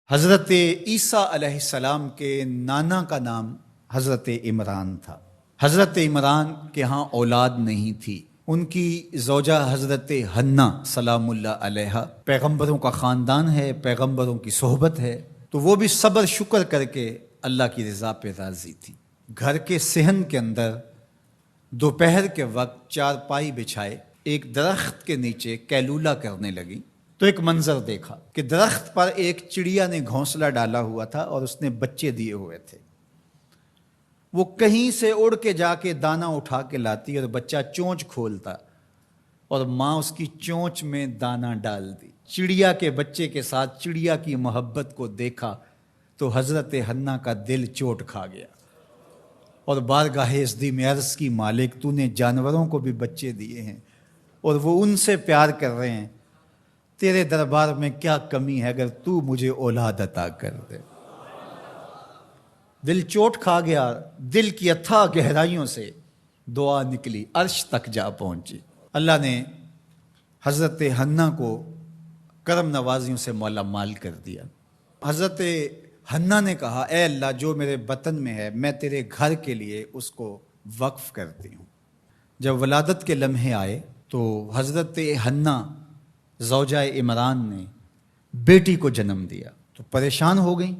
حضرت عیسیٰ علیہ السلام کے نانا کا نام حضرت عمران تھا۔ حضرت عمران کے ہاں اولاد نہیں تھی، ان کی زوجہ حضرت حنہ سلام اللہ علیہا، پیغمبروں کا خاندان ہے، پیغمبروں کی صحبت ہے، تو وہ بھی صبر شکر کر کے اللہ کی رضا پہ راضی تھی۔ گھر کے صحن کے اندر دوپہر کے وقت چارپائی بچھائے ایک درخت کے نیچے قیلولہ کرنے لگی تو ایک منظر دیکھا کہ درخت پر ایک چڑیا نے گھونسلہ ڈالا ہوا تھا اور اس نے بچے دیے ہوئے تھے۔ وہ کہیں سے اڑ کے جا کے دانہ اٹھا کے لاتی اور بچہ چونچ کھولتا اور ماں اس کی چونچ میں دانہ ڈال دی۔ چڑیا کے بچے کے ساتھ چڑیا کی محبت کو دیکھا تو حضرت حنہ کا دل چوٹ کھا گیا اور بارگاہ عزدی میں عرض کی، مالک تو نے جانوروں کو بھی بچے دیے ہیں اور وہ ان سے پیار کر رہے ہیں، تیرے دربار میں کیا کمی ہے اگر تو مجھے اولاد عطا کر دے۔ دل چوٹ کھا گیا، دل کی اتھاہ گہرائیوں سے دعا نکلی، عرش تک جا پہنچی۔ اللہ نے حضرت حنہ کو کرم نوازیوں سے مولا مال کر دیا۔ حضرت حنہ نے کہا، اے اللہ جو میرے بطن میں ہے میں تیرے گھر کے لیے اس کو وقف کرتی ہوں۔ جب ولادت کے لمحے آئے تو حضرت حنہ زوجہ عمران نے بیٹی کو جنم دیا تو پریشان ہو گئیں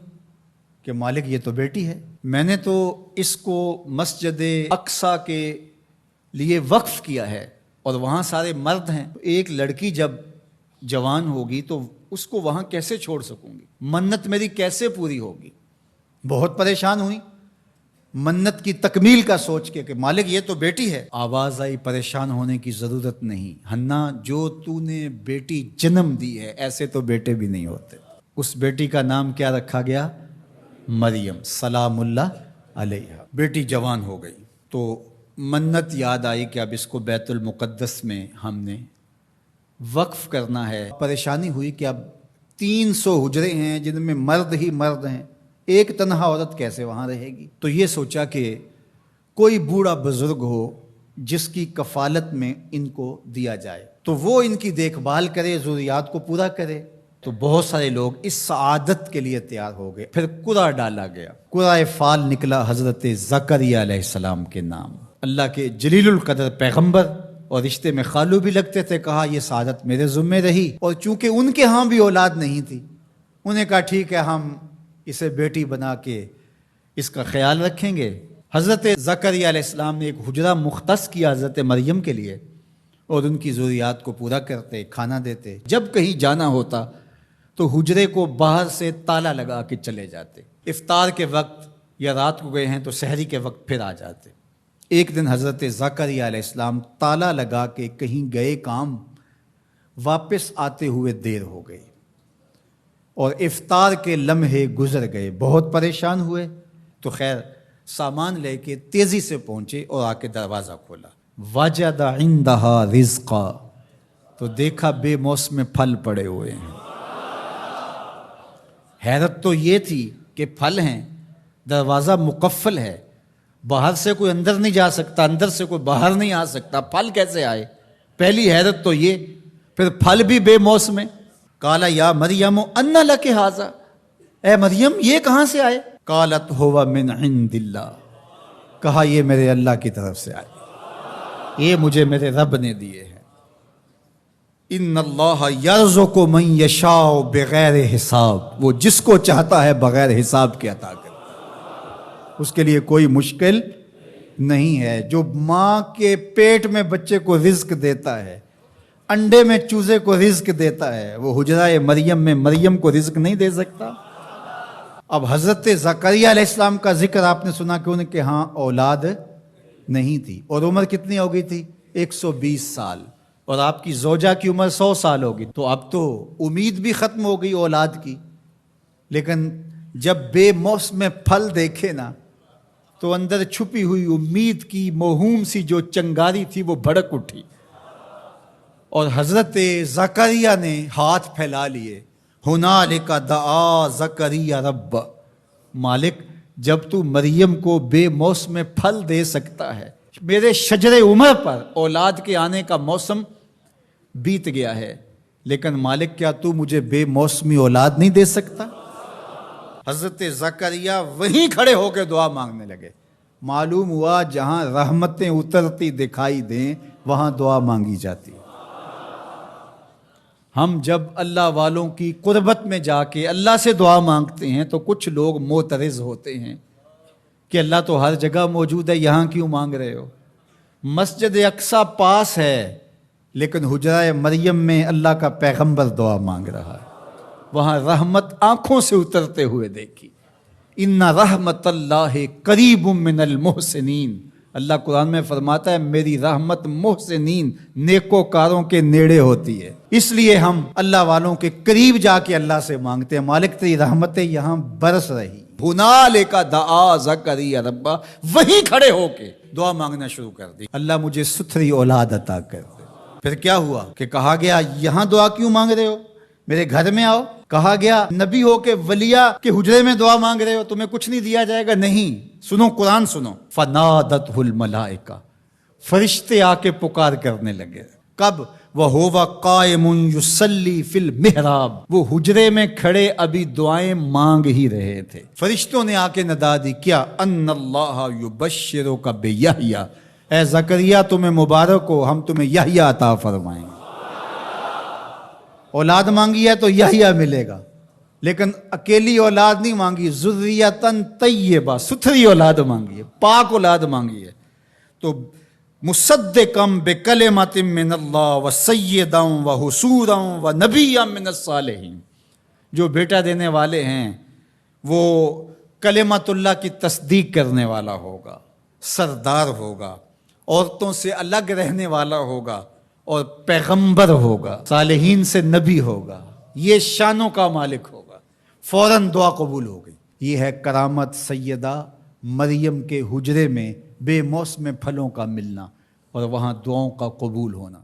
کہ مالک یہ تو بیٹی ہے، میں نے تو اس کو مسجد اقصیٰ کے لیے وقف کیا ہے اور وہاں سارے مرد ہیں، ایک لڑکی جب جوان ہوگی تو اس کو وہاں کیسے چھوڑ سکوں گی، منت میری کیسے پوری ہوگی۔ بہت پریشان ہوئی منت کی تکمیل کا سوچ کے کہ مالک یہ تو بیٹی ہے۔ آواز آئی، پریشان ہونے کی ضرورت نہیں حنہ، جو تو نے بیٹی جنم دی ہے ایسے تو بیٹے بھی نہیں ہوتے۔ اس بیٹی کا نام کیا رکھا گیا؟ مریم سلام اللہ علیہا۔ بیٹی جوان ہو گئی تو منت یاد آئی کہ اب اس کو بیت المقدس میں ہم نے وقف کرنا ہے۔ پریشانی ہوئی کہ اب 300 حجرے ہیں جن میں مرد ہی مرد ہیں، ایک تنہا عورت کیسے وہاں رہے گی؟ تو یہ سوچا کہ کوئی بوڑھا بزرگ ہو جس کی کفالت میں ان کو دیا جائے تو وہ ان کی دیکھ بھال کرے، ضروریات کو پورا کرے۔ تو بہت سارے لوگ اس سعادت کے لیے تیار ہو گئے۔ پھر قرعہ ڈالا گیا، قرعہ فال نکلا حضرت زکریہ علیہ السلام کے نام۔ اللہ کے جلیل القدر پیغمبر اور رشتے میں خالو بھی لگتے تھے، کہا یہ سعادت میرے ذمہ رہی، اور چونکہ ان کے ہاں بھی اولاد نہیں تھی انہیں کہا ٹھیک ہے ہم اسے بیٹی بنا کے اس کا خیال رکھیں گے۔ حضرت زکریہ علیہ السلام نے ایک حجرہ مختص کیا حضرت مریم کے لیے اور ان کی ضروریات کو پورا کرتے، کھانا دیتے۔ جب کہیں جانا ہوتا تو حجرے کو باہر سے تالا لگا کے چلے جاتے، افطار کے وقت یا رات کو گئے ہیں تو سحری کے وقت پھر آ جاتے۔ ایک دن حضرت زکریہ علیہ السلام تالا لگا کے کہیں گئے کام، واپس آتے ہوئے دیر ہو گئی اور افطار کے لمحے گزر گئے، بہت پریشان ہوئے تو خیر سامان لے کے تیزی سے پہنچے اور آ کے دروازہ کھولا، وجد عندہا رزقا، تو دیکھا بے موسم پھل پڑے ہوئے ہیں۔ حیرت تو یہ تھی کہ پھل ہیں، دروازہ مقفل ہے، باہر سے کوئی اندر نہیں جا سکتا، اندر سے کوئی باہر نہیں آ سکتا، پھل کیسے آئے؟ پہلی حیرت تو یہ، پھر پھل بھی بے موسم۔ قال یا مریم ان لک ھذا، اے مریم یہ کہاں سے آئے؟ قالت ھو من عند اللہ، کہا یہ میرے اللہ کی طرف سے آئے، یہ مجھے میرے رب نے دیے ہیں۔ ان اللہ یرزق من یشاء بغیر حساب، وہ جس کو چاہتا ہے بغیر حساب کے عطا کرتا ہے، اس کے لیے کوئی مشکل نہیں ہے۔ جو ماں کے پیٹ میں بچے کو رزق دیتا ہے، انڈے میں چوزے کو رزق دیتا ہے، وہ حجرہ مریم میں مریم کو رزق نہیں دے سکتا؟ اب حضرت زکریہ علیہ السلام کا ذکر آپ نے سنا کہ ان کے ہاں اولاد نہیں تھی، اور عمر کتنی ہو گئی تھی؟ 120 سال، اور آپ کی زوجہ کی عمر 100 سال ہوگی، تو اب تو امید بھی ختم ہو گئی اولاد کی۔ لیکن جب بے موسم پھل دیکھے نا تو اندر چھپی ہوئی امید کی موہوم سی جو چنگاری تھی وہ بھڑک اٹھی، اور حضرت زکریہ نے ہاتھ پھیلا لیے، ہنالک دعا زکریہ رب، مالک جب تو مریم کو بے موسم پھل دے سکتا ہے، میرے شجر عمر پر اولاد کے آنے کا موسم بیت گیا ہے، لیکن مالک کیا تو مجھے بے موسمی اولاد نہیں دے سکتا؟ حضرت زکریا وہیں کھڑے ہو کے دعا مانگنے لگے۔ معلوم ہوا جہاں رحمتیں اترتی دکھائی دیں وہاں دعا مانگی جاتی۔ ہم جب اللہ والوں کی قربت میں جا کے اللہ سے دعا مانگتے ہیں تو کچھ لوگ معترض ہوتے ہیں کہ اللہ تو ہر جگہ موجود ہے، یہاں کیوں مانگ رہے ہو؟ مسجد اقصی پاس ہے لیکن حجرہ مریم میں اللہ کا پیغمبر دعا مانگ رہا ہے، وہاں رحمت آنکھوں سے اترتے ہوئے دیکھی۔ ان رحمت اللہ قریب من المحسنین، اللہ قرآن میں فرماتا ہے میری رحمت محسنین نیکوکاروں کے نیڑے ہوتی ہے۔ اس لیے ہم اللہ والوں کے قریب جا کے اللہ سے مانگتے ہیں، مالک تیری رحمتیں یہاں برس رہی۔ ہنالک دعا زکریا ربہ، وہیں کھڑے ہو کے دعا مانگنا شروع کر دی، اللہ مجھے ستھری اولاد عطا کر دے۔ پھر کیا ہوا کہ کہا گیا یہاں دعا کیوں مانگ رہے ہو، میرے گھر میں آؤ۔ کہا گیا نبی ہو کے ولیہ کے حجرے میں دعا مانگ رہے ہو، تمہیں کچھ نہیں دیا جائے گا؟ نہیں، سنو قرآن سنو۔ فنادتہ الملائکہ، فرشتے آ کے پکار کرنے لگے۔ کب؟ وَهُوَ قَائِمٌ يُصَلِّي فِي الْمِحْرَابِ، وہ حجرے میں کھڑے ابھی دعائیں مانگ ہی رہے تھے، فرشتوں نے آ کے ندا دی کیا؟ ان اللہ یبشرک بیحییٰ، اے زکریا تمہیں مبارک ہو، ہم تمہیں یحییٰ عطا فرمائیں گے۔ اولاد مانگی ہے تو یحییٰ ملے گا، لیکن اکیلی اولاد نہیں مانگی، ذریۃً طیبہ، ستھری اولاد مانگی ہے، پاک اولاد مانگی ہے۔ تو مصدقاً بکلمۃ من اللہ وسیداً وحصوراً ونبیاً من الصالحین، جو بیٹا دینے والے ہیں وہ کلمت اللہ کی تصدیق کرنے والا ہوگا، سردار ہوگا، عورتوں سے الگ رہنے والا ہوگا اور پیغمبر ہوگا، صالحین سے نبی ہوگا، یہ شانوں کا مالک ہوگا۔ فوراً دعا قبول ہو گئی۔ یہ ہے کرامت سیدہ مریم کے حجرے میں بے موسم پھلوں کا ملنا اور وہاں دعاؤں کا قبول ہونا۔